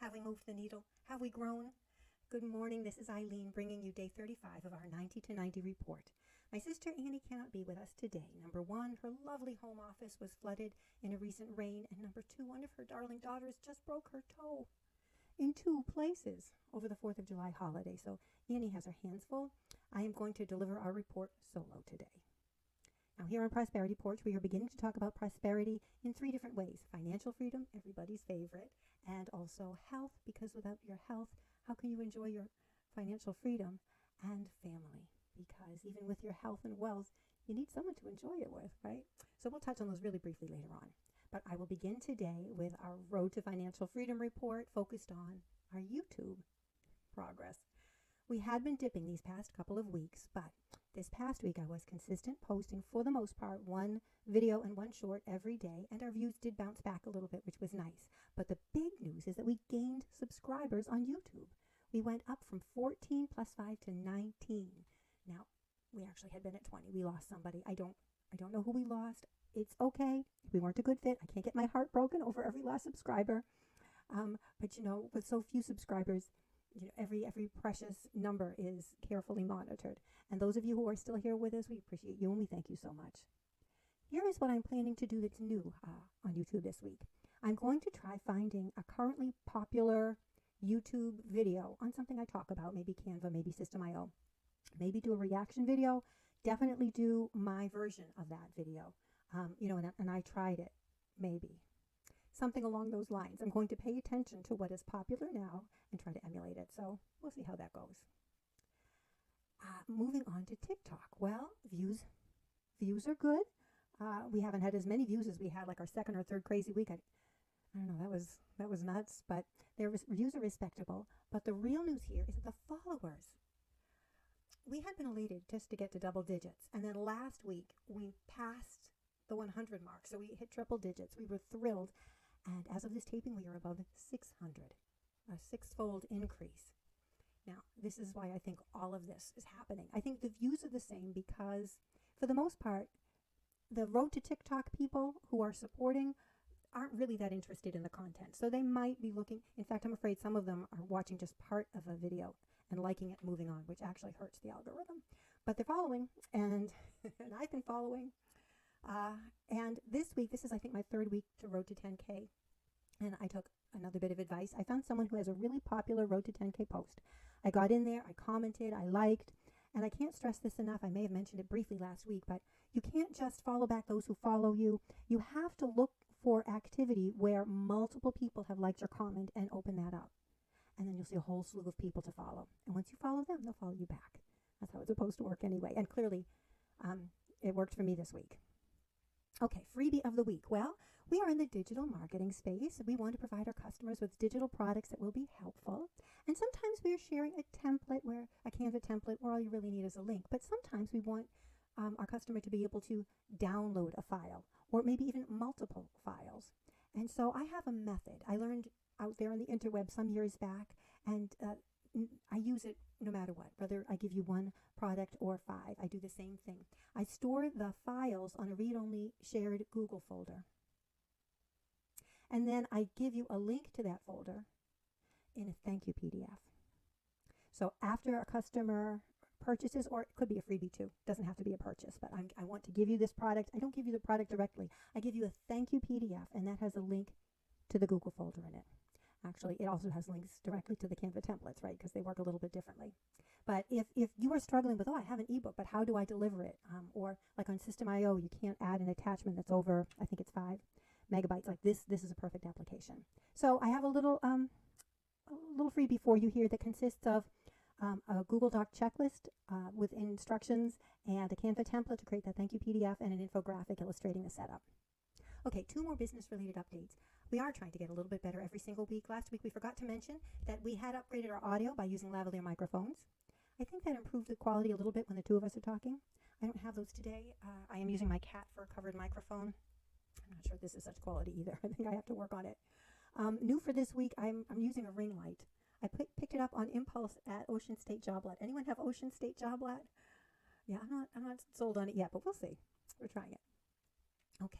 Have we moved the needle? Have we grown? Good morning, this is Eileen bringing you day 35 of our 90 to 90 report. My sister Annie cannot be with us today. Number one, her lovely home office was flooded in a recent rain, and number two, one of her darling daughters just broke her toe in two places over the 4th of July holiday. So Annie has her hands full. I am going to deliver our report solo today. Now here on Prosperity Porch, we are beginning to talk about prosperity in three different ways. Financial freedom, everybody's favorite, and also health, because without your health, how can you enjoy your financial freedom? And family, because even with your health and wealth, you need someone to enjoy it with, right? So we'll touch on those really briefly later on. But I will begin today with our Road to Financial Freedom report focused on our YouTube progress. We had been dipping these past couple of weeks, but this past week I was consistent, posting for the most part one video and one short every day, and our views did bounce back a little bit, which was nice. But the big news is that we gained subscribers on YouTube. We went up from 14 plus 5 to 19. Now, we actually had been at 20. We lost somebody. I don't know who we lost. It's okay. We weren't a good fit. I can't get my heart broken over every lost subscriber. But you know, with so few subscribers, you know, every precious number is carefully monitored. And those of you who are still here with us, we appreciate you and we thank you so much. Here is what I'm planning to do that's new on YouTube this week. I'm going to try finding a currently popular YouTube video on something I talk about, maybe Canva, maybe System.io. Maybe do a reaction video. Definitely do my version of that video. You know, and I tried it, maybe. Something along those lines. I'm going to pay attention to what is popular now and try to emulate it. So we'll see how that goes. Moving on to TikTok. Well, views are good. We haven't had as many views as we had like our second or third crazy week. I don't know, that was nuts, but their views are respectable. But the real news here is that the followers. We had been elated just to get to double digits, and then last week we passed the 100 mark, so we hit triple digits. We were thrilled, and as of this taping, we are above 600, a six-fold increase. Now, this is why I think all of this is happening. I think the views are the same because, for the most part, the Road to TikTok people who are supporting aren't really that interested in the content. So they might be looking, in fact, I'm afraid some of them are watching just part of a video and liking it, moving on, which actually hurts the algorithm. But they're following, and, and I've been following. And this week, this is, I think, my third week to Road to 10K. And I took another bit of advice. I found someone who has a really popular Road to 10K post. I got in there, I commented, I liked, and I can't stress this enough. I may have mentioned it briefly last week, but you can't just follow back those who follow you. You have to look for activity where multiple people have liked your comment and open that up. And then you'll see a whole slew of people to follow. And once you follow them, they'll follow you back. That's how it's supposed to work anyway. And clearly, it worked for me this week. Okay, freebie of the week. Well, we are in the digital marketing space. We want to provide our customers with digital products that will be helpful. And sometimes we are sharing a template, a Canva template, where all you really need is a link. But sometimes we want our customer to be able to download a file, or maybe even multiple files. And so I have a method I learned out there on the interweb some years back, and I use it no matter what, whether I give you one product or 5. I do the same thing. I store the files on a read-only shared Google folder. And then I give you a link to that folder in a thank you PDF. So after a customer purchases, or it could be a freebie too, doesn't have to be a purchase, but I want to give you this product. I don't give you the product directly. I give you a thank you PDF, and that has a link to the Google folder in it. Actually, it also has links directly to the Canva templates, right? Because they work a little bit differently. But if you are struggling with, I have an ebook, but how do I deliver it? Or like on System.io, you can't add an attachment that's over, I think it's 5 megabytes. Like this is a perfect application. So I have a little freebie for you here that consists of a Google Doc checklist with instructions and a Canva template to create that thank you PDF and an infographic illustrating the setup. Okay, 2 more business-related updates. We are trying to get a little bit better every single week. Last week, we forgot to mention that we had upgraded our audio by using lavalier microphones. I think that improved the quality a little bit when the 2 of us are talking. I don't have those today. I am using my cat fur-covered microphone. I'm not sure this is such quality either. I think I have to work on it. New for this week, I'm using a ring light. I picked it up on impulse at Ocean State Job Lot. Anyone have Ocean State Job Lot? Yeah, I'm not sold on it yet, but we'll see. We're trying it. Okay.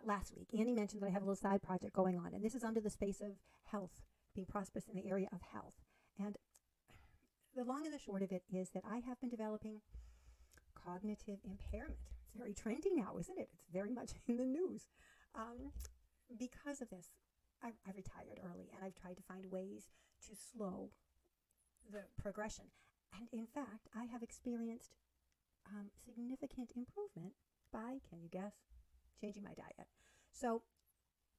Last week, Annie mentioned that I have a little side project going on, and this is under the space of health, being prosperous in the area of health. And the long and the short of it is that I have been developing cognitive impairment. It's very trendy now, isn't it? It's very much in the news. Because of this, I retired early, and I've tried to find ways to slow the progression. And in fact, I have experienced significant improvement by, can you guess, changing my diet. So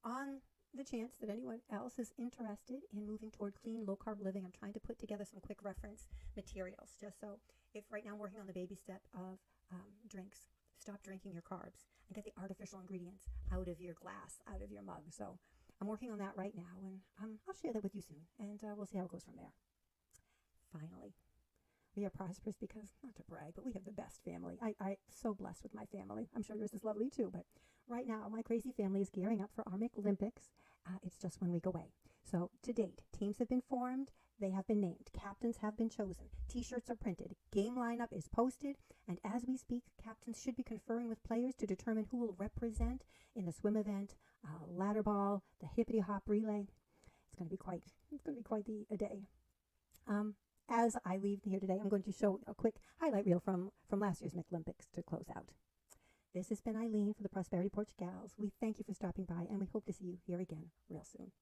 on the chance that anyone else is interested in moving toward clean, low-carb living, I'm trying to put together some quick reference materials, just so if right now I'm working on the baby step of drinks, stop drinking your carbs and get the artificial ingredients out of your glass, out of your mug. So I'm working on that right now, and I'll share that with you soon, and we'll see how it goes from there. Finally, we are prosperous because, not to brag, but we have the best family. I'm so blessed with my family. I'm sure yours is lovely too, but right now my crazy family is gearing up for our Olympics. It's just 1 week away. So to date, teams have been formed, they have been named, captains have been chosen, t-shirts are printed, game lineup is posted, and as we speak, captains should be conferring with players to determine who will represent in the swim event, ladder ball, the hippity hop relay. It's going to be quite a day. As I leave here today, I'm going to show a quick highlight reel from last year's Olympics to close out. This has been Eileen for the Prosperity Porch Gals. We thank you for stopping by, and we hope to see you here again real soon.